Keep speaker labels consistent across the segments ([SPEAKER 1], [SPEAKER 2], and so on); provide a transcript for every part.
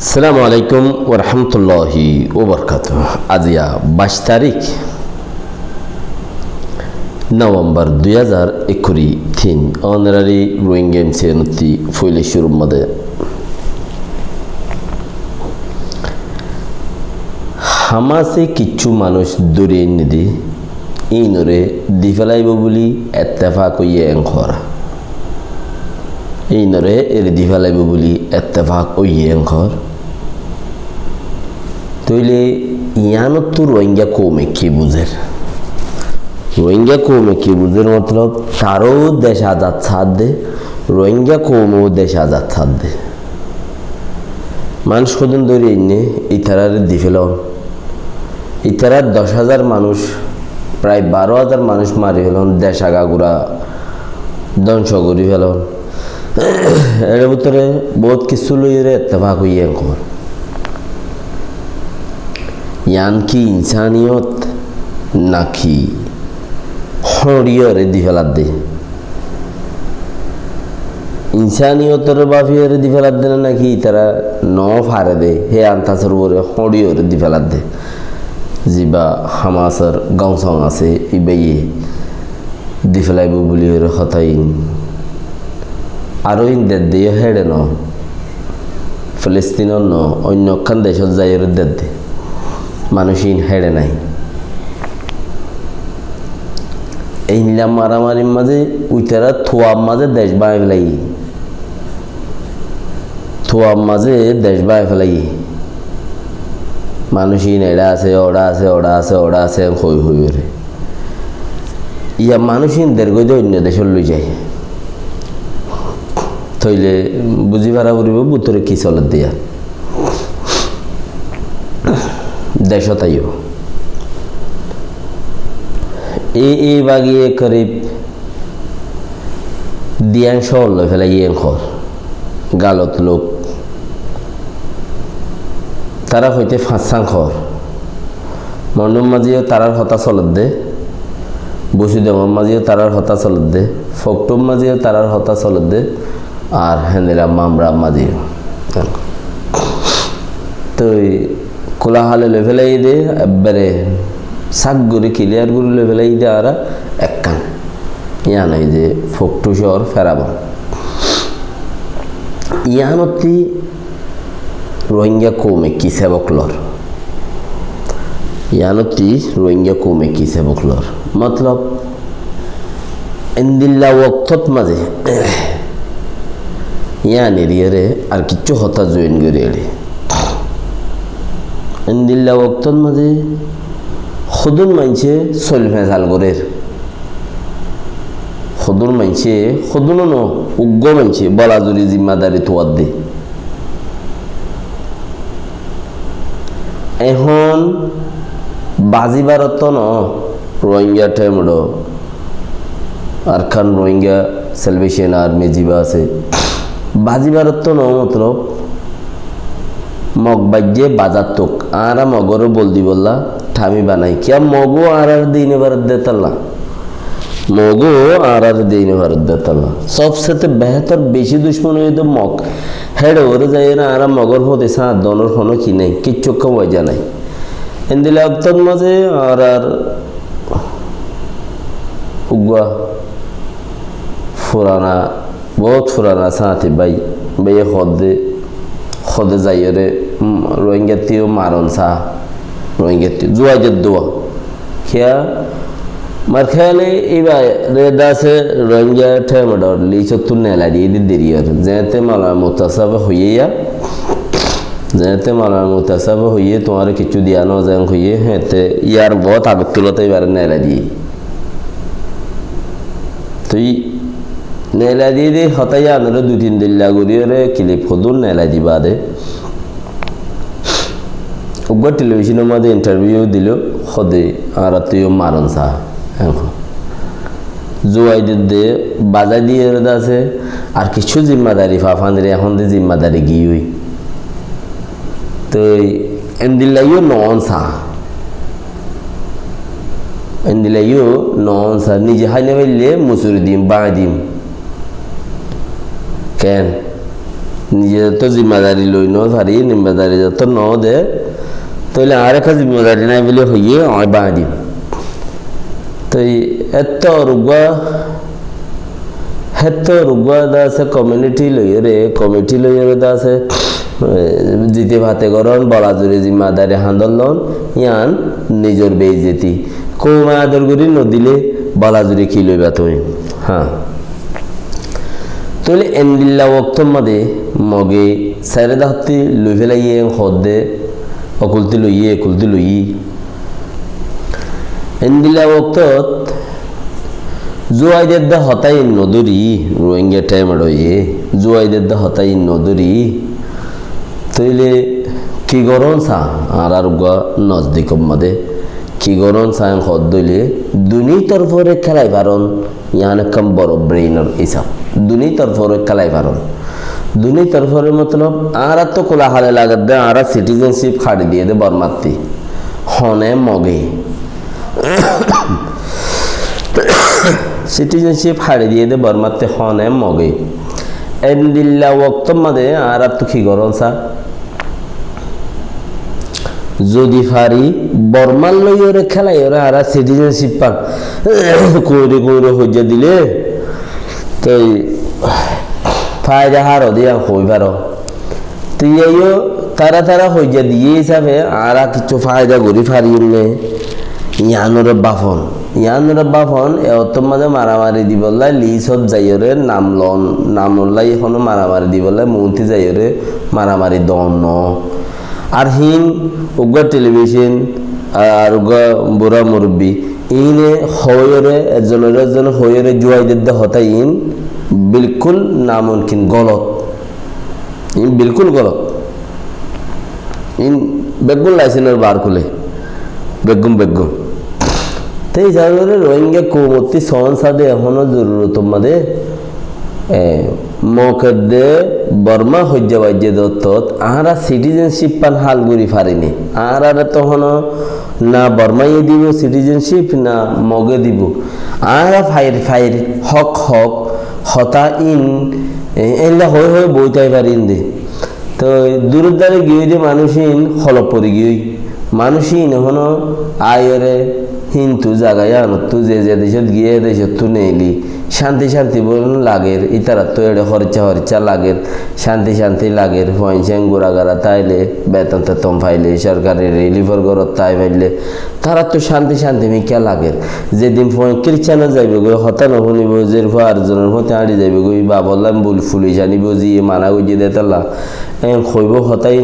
[SPEAKER 1] আসসালামু আলাইকুম ওয়া রাহমাতুল্লাহি ওয়া বারাকাতুহু। আজিয়া 22 তারিখ নভেম্বর 2023 অনারারি রোহিঙ্গা এমসিএনতি ফইলে শুরুর মধ্যে হামাসে কিছু মানুষ দূরে নিদি ইনরে দিফেলাইব বলি এত্তেফাক হইয়ে এংখরা ইনরে এর দিফেলাইব বলি এত্তেফাক হইয়ে এংখর তইলে ইয়ানত রোহিঙ্গা কমে কি বুঝের রোহিঙ্গা কমে কি বুঝের মতলব তারও দেশ আজাদ ছাড় দে রোহিঙ্গা কমও দেশ আজাদ ছাড় দে মানুষ কদিন ধরে এনে ইতারারে দিফেলন ইতারার 10,000 মানুষ প্রায় 12,000 মানুষ মারি ফেলন দেশ আগাগুড়া ধ্বংস করি ফেলন এর ভিতরে বহুত কিছু লইরে এত্তেফাক হইয়ে খবর ইয়ান কি ইনসানিয়ত নাকি হরিয়রে দি ফেলার দে ইনসানিয়তের বাফিয়রে দি ফেলার দে নাকি তারা ন ফারে দে হে আন্তাসের উপরে হরিয়রে দি ফেলার দে জিবা হামাসের গাঁও সং আছে ইবাইয়ে দি ফেলাইব বলি হতাইন আরও ইন দেদ দিয়ে হেডে ন ফিলিস্তিনের ন অন্য খান দেশত যাইয়ের দেদ দে মানুষ ইন হেডে নাই এই নিলাম মারামারির মাঝে উইতারা থোয়ার মাঝে দেশ বাই ফেলাই থোয়ার মাঝে দেশ বাই ফেলাই মানুষ ইন এড়া আছে ওড়া আছে ওড়া আছে ওড়া আছে হই হই রে ইয়া মানুষ ইন দেড় গই অন্য দেশে লই যায় থইলে বুঝি ভাড়া করিব বুতরে কি চলত দিয়া দেশ তাইও এই বাগিয়ে করিব দিয়াংশ লই ফেলাই ইয়েন খর গালত লোক তারা হইতে ফাঁসাং খর মন্ডম মাঝিও তারার হতা চলত দে বসুদেবর মাঝিও তারার হতা চলত দে ফকটম মাঝিও তারার হতা চলত দে আর হেন্দিরা মামরা মাঝিও তো কোলাহালে লই ফেলাই দে একবারে শাক গুড়ি ক্লিয়ার গুড়ি লই ফেলাই দে আর একখান ইয়া নাই যে ফকটু শহর ফেরাবো ইয়ানতি রোহিঙ্গা কমে কি সেবকলর ইয়ানতি রোহিঙ্গা কমে কি সেবকলর মতলব ইন্দিল্লা ওয়াক্তত মাঝে ইয়ান এরিয়ারে আর কিচ্ছু হতা জয়েন করে এড়ে ইন্দিল্লা ওয়াক্তত মাঝে খুদুন মানছে চল ভেজাল গরের খুদুন মানছে খুদুনও ন উগ্র মানছে বলাজুরি জিম্মাদারি তোয়ার দে এখন বাজিবারত ন রোহিঙ্গা টেমড আর খান রোহিঙ্গা সেলভেশন আর্মি জিবা আছে বাজিবারত ন মতলব মগ বাজ্যে বাজার তোক আর মগরও বলদি বললা ঠামি বানাই কিয়া মগো আর দিনে ভারত দেতাল্লা মগো আর দিনে ভারত দেতাল্লা সবসাথে বেহতর বেশি দুশ্মন হয়ে তো মগ হেড ওরে যাই না আর মগর হতে সাত দনের কোনো কি নেই কিচ্ছু মজা নাই এন্দিলে আবতন মাঝে আর উগুয়া ফুরানা বহুত ফুরানা সাথে বাই বাইয়ে খদে যাই রে রোহিঙ্গাতিও মারন সা রোহিঙ্গাতি জুয়া দোয়া খেয়া মার খেয়ালে এবার রেদাসে রোহিঙ্গা ঠেমডর লিচতুল নেলা দিয়ে দেরি আর যেতে মালা মুতাসাব হইয়া যেতে মালা মুতাসাব হইয়ে তোমার কিছু দিয়া ন যাং হইয়ে হেতে ইয়ার বহুত আগত তুলতে এবার নেলা দিয়ে তুই নেলা দিয়ে দে হতাই আনলে 2-3 দিন লাগুরিয়ে রে ক্লিপ হদুন নেলা দিবা দে উগ্র টেলিভিশনের মধ্যে ইন্টারভিউ দিল হদে আর তুইও মারন সা জুয়াই দে বাজাই দিয়ে আছে আর কিছু জিম্মাদারি ফাফানরে এখন যে জিম্মাদারি গিয়ে তো এন্দিলাইও নন সা এন্দিলাইও নন সা নিজে হাইলে হইলে মুসুরি দিম বাঁ দিম কেন নিজে তো জিম্মাদারি লই ন পারি জিম্মাদারি যত ন দে তাহলে আর একটা জিম্মাদারি নাই বলে হইয়ে আমি বাঁধি তো এত রুগা দা আছে কমিউনিটি লইরে দা আছে জিতে ভাতে করন বলা জোরে জিম্মাদারি হান্দলন ইয়ান নিজের বেইজ্জতি কৌমা আদর করি নদিলে বলা জোরে কি লইবা তুমি হ্যাঁ তাহলে এন্ডিল্লা ওক্তর মাঝে মগে সাইরে দাহতি লই ফেলাইয়ে হদে অকুলতি লই এন্ডিল্লা ওক্তত জুয়াইদের দা হতাই নদরি রোহিঙ্গা টাইম রয়ে জুয়াইদের দা হতাই নদরি তইলে কি গরম সা আর গা নজদিক মাদে কি গরম সাং হদ দইলে দুনি তরফরে খেলাই পারন ইয়ানে কম বড় ব্রেইনর হিসাব দুনি তরফরে খেলাই পারন দুনি তরফরে মতলব আর তো কোলা হালে লাগত দে আর সিটিজেনশিপ খাড়ি দিয়ে দে বর্মাত্তি হনে মগে সিটিজেনশিপ হাড়ি দিয়ে দে বর্মাতে হনে মগে এন্ডিল্লা ওক্তর মাঝে আর তো কি গরম সা যদি ফারি বর্মাল লইরে খেলাই ওরা আর সিটিজেনশিপ পান কইরে হইয়া দিলে তো ফায়দা হার দিয়া হই পারো তুই তারা হইয়া দিয়ে হিসাবে আর কিছু ফায়দা করি ফারি ইয়ানোর বাফন এতর মাঝে মারামারি দিবলাই লিসত যাইরে নামলাই এখনো মারামারি দিবলাই মন্ত্রী যাইরে মারামারি দন আর হিন উগা টেলিভিশন আর উগা বুড়া মুরব্বী ইনে হয়রে একজন হয়রে জুয়াইদের দে হতা ইন বিলকুল নামুমকিন গলত ইন বিলকুল গলত ইন বেগুন লাইসেন্সের বার খুলে বেগুম তাই জায়গায় রোহিঙ্গা কৌমতি সহন সাদে এখনো জরুরত মাদে মকদ্দে বর্মা হজ্জা বাজ্যে দত্তত আহারা সিটিজেনশিপ পান হালগুড়ি ফারিনি আহারা তখন না বর্মাইয়ে দিব সিটিজেনশিপ না মগে দিব আহারা ফাইর হক হতা ইন এলা হয়ে বইতাই পারিন দে তো দূরের দ্বারে গিয়ে যে মানুষইন হলপ পরি গিয়ে মানুষই এখনো আয়রে হিন্তু জায়গায় আনতো যে দেশত গিয়ে দেশত তো নেইলি শান্তি বলুন লাগের ইতারা তো এড়ে খরচা লাগের শান্তি লাগের পয়সা গোড়াগাড়া তাইলে বেতন তেতন পাইলে সরকারি রিলিফর ঘরত তাই পাইলে তারা তো শান্তি মিকা লাগের যেদিন খ্রিস্টানও যাইবে গই হতানো শুনিব যে আরেকজনের মতে আড়ি যাইবে গই বা বললাম পুলিশ আনিব যি মানা গুজি দে তালা খইব হতাই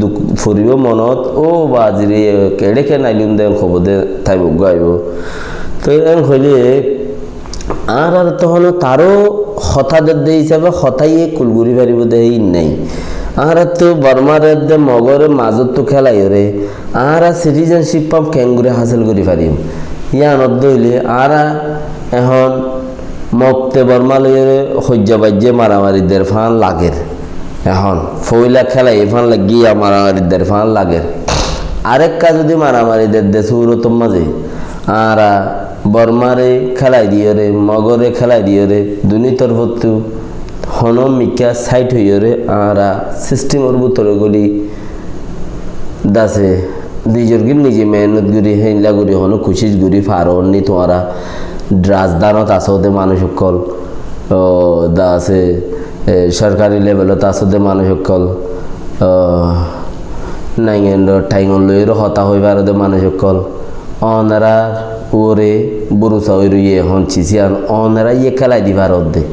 [SPEAKER 1] দুঃখ ফুরিব মনত ও বাজরি কেড়ে নাইলুম দে খবর দে তাইব গাইব তো হইলে আর তখন তারও হঠাৎ দে হিসাবে হঠাইয়ে কুলগুড়ি পারিব দে নাই আর তো বর্মার দে মগরে মাজত তো খেলাই রে আর সিটিজেনশিপ পাম কেঙ্গুরে হাসিল করি পারিম ইয়ানত দইলে আর এখন মক্তে বর্মা লইরে সহ্য বাজ্যে মারামারিদের ফান লাগের এখন ফইলা খেলাই ফান লাগিয়া মারামারিদের ফান লাগের আরেকটা যদি মারামারিদের দে সুরতম মাঝে আর বর্মারে খেলাই দিয়ে রে মগরে খেলাই দিয়ে রে দুনি তরফতু হন মিকা সাইট হইয় রে আর সিস্টেমের ভিতরে গলি দাসে নিজে মেহনত করি হেলা করি হন খুশি করি ফারন নি তোমারা রাজদানত আসতে মানুষ সকল দাসে সরকারি লেভেলত আসতে মানুষ সকল নাইগেন্ড টাইগন লইর হতা হইবার মানুষ সকল অনারা ওরে বরুসা ওই রুইয়ে এখন চিসিয়ান অনারা ইয়ে খেলাই দিবার অর্ধে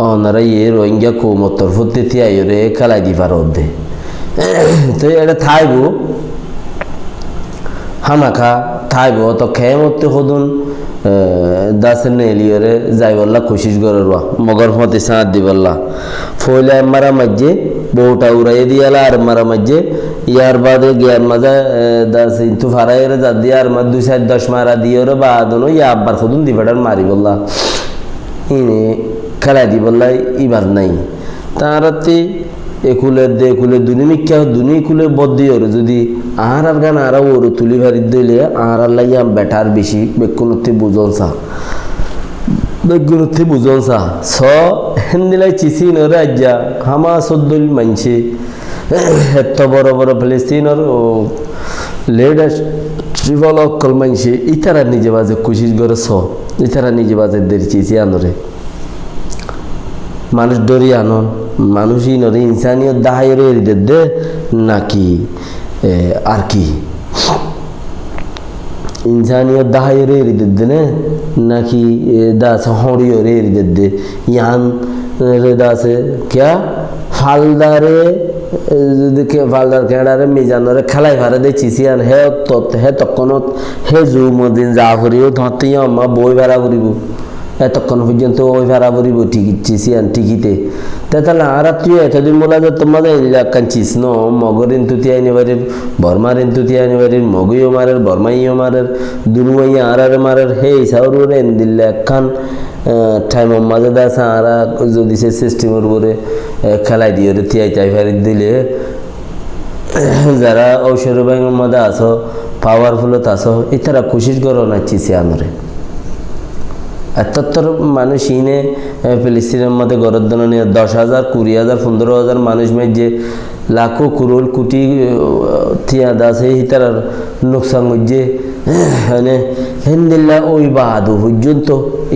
[SPEAKER 1] অনারা ইয়ে রোহিঙ্গা কৌমতর ফুটতে থিয়াই রে খেলাই দিবার অর্ধে তো এটা থাইব হামাখা থাইব তো খেয়ে মরতে হদুন দাসের নেলিয়রে যাই বললা কোশিশ করে রোয়া মগর ফতে সাঁত দি বললা ফইলে মারা মাঝে বউটা উড়াইয়ে দিয়ালা আর মারা মাঝে ইয়ার বাদে গিয়ার মাজা দাস ইন্তু ফারাইয়ের যা দিয়ে আর মা 2-10 মারা দিয়ে রে বা আদনো ইয়া আব্বার খুদুন দিবাটার মারি বললা ইনে খেলাই দি বললা ইবার নাই তারাতে একুলের দে একুলের দুনিমিকা দুনি কুলে বদ্দি ওরে যদি আর গান আর ওরে তুলি ভারি দিলে আর লাইয়া বেটার বেশি বেকুনতে বুঝন সা দৈগুণতে বুঝন চা স হেন্দিলাই চিচি নরাজ্যা হামা সদ্দুল মানছে এত বড় বড় ফিলিস্তিনের লেডার ট্রিবল অকল মানছে ইতারা নিজে বাজে কুশিস করে স ইতারা নিজে বাজে দের চিচি আনরে মানুষ ডরি আনন মানুষই নরে ইনসানিয়ত দাহাইরে এরিদের দে নাকি আর কি ইনসানিয়ত দাহাইরে এরিদের দে নাকি দাস হরিয়রে এরিদের দে ইয়ান রে দাসে ক্যা ফালদারে ফালদার কেডারে মিজানরে খেলাই ভারে দে চিচিয়ান হে হে তখনত হে জুমদিন যা করিও ধরতে আমা বই ভাড়া করিব এতক্ষণ পর্যন্ত ওই ভাড়া করিব টিকিট চিচিয়ান টিকিটে তাহলে আর তুই এতদিন বলা যে তোমাদের এলাকান চিস ন মগরিন তুতি আইনে বাড়ির বর্মারিন তুতি আইনে বাড়ির মগইও মারের বর্মাইও মারের দুনুয়াইয়া আর মারের হে সাউরে দিল্লা একখান টাইম মাঝে দাসা আর যদি সে সিস্টেমের উপরে খেলাই দিয়ে তিয়াই তাই ফেরি দিলে যারা ঔষধ ব্যাংকের মধ্যে আসো পাওয়ারফুলত আসো এতারা কোশিশ করো না চিসি আনরে এতত্তর মানুষ ইনে ফিলিস্তিনের মধ্যে গরদ্দন নিয়ে 10,000 20,000 15,000 মানুষ যে লাখো কুরোল কোটি থিয়া দাসে হিতার নোকসান হচ্ছে মানে হেন্দিল্লা ওই বাদু পর্যন্ত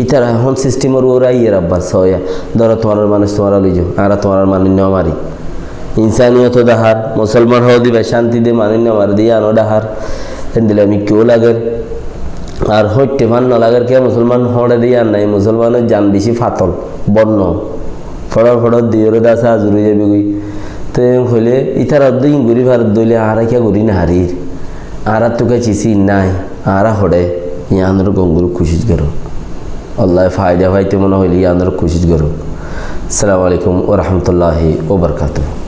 [SPEAKER 1] ইতারা এখন সিস্টেমের ওরা ইয়ের আব্বাস হয় ধরো তোমার মানুষ তোমার লইজ আর তোমার মানিন্য মারি ইনসানিয়ত দাহার মুসলমান হও দিবে শান্তি দিয়ে মানিন্য মারি দিয়ে আনো ডাহার হেন্দিল্লা আমি কেউ লাগের আর হইতে মান না লাগার কে মুসলমান হড়ে দিয়ে আর নাই মুসলমানের জান বেশি ফাতল বন্য ফড়র দিয়ে দাসা আজুরি যাবি গই তো হইলে ইতার অর্ধেক ঘুরি ভারত দইলে আর কে ঘুরি না হারির আর তোকে চিসি নাই আর হড়ে ইয়ানোর গঙ্গুর খুশিস করো আল্লাহ ফায়দা পাইতে মনে হইলে ইয়ানোর খুশিস করো আসসালামু আলাইকুম ওয়া রাহমাতুল্লাহি ওয়া বারাকাতুহু।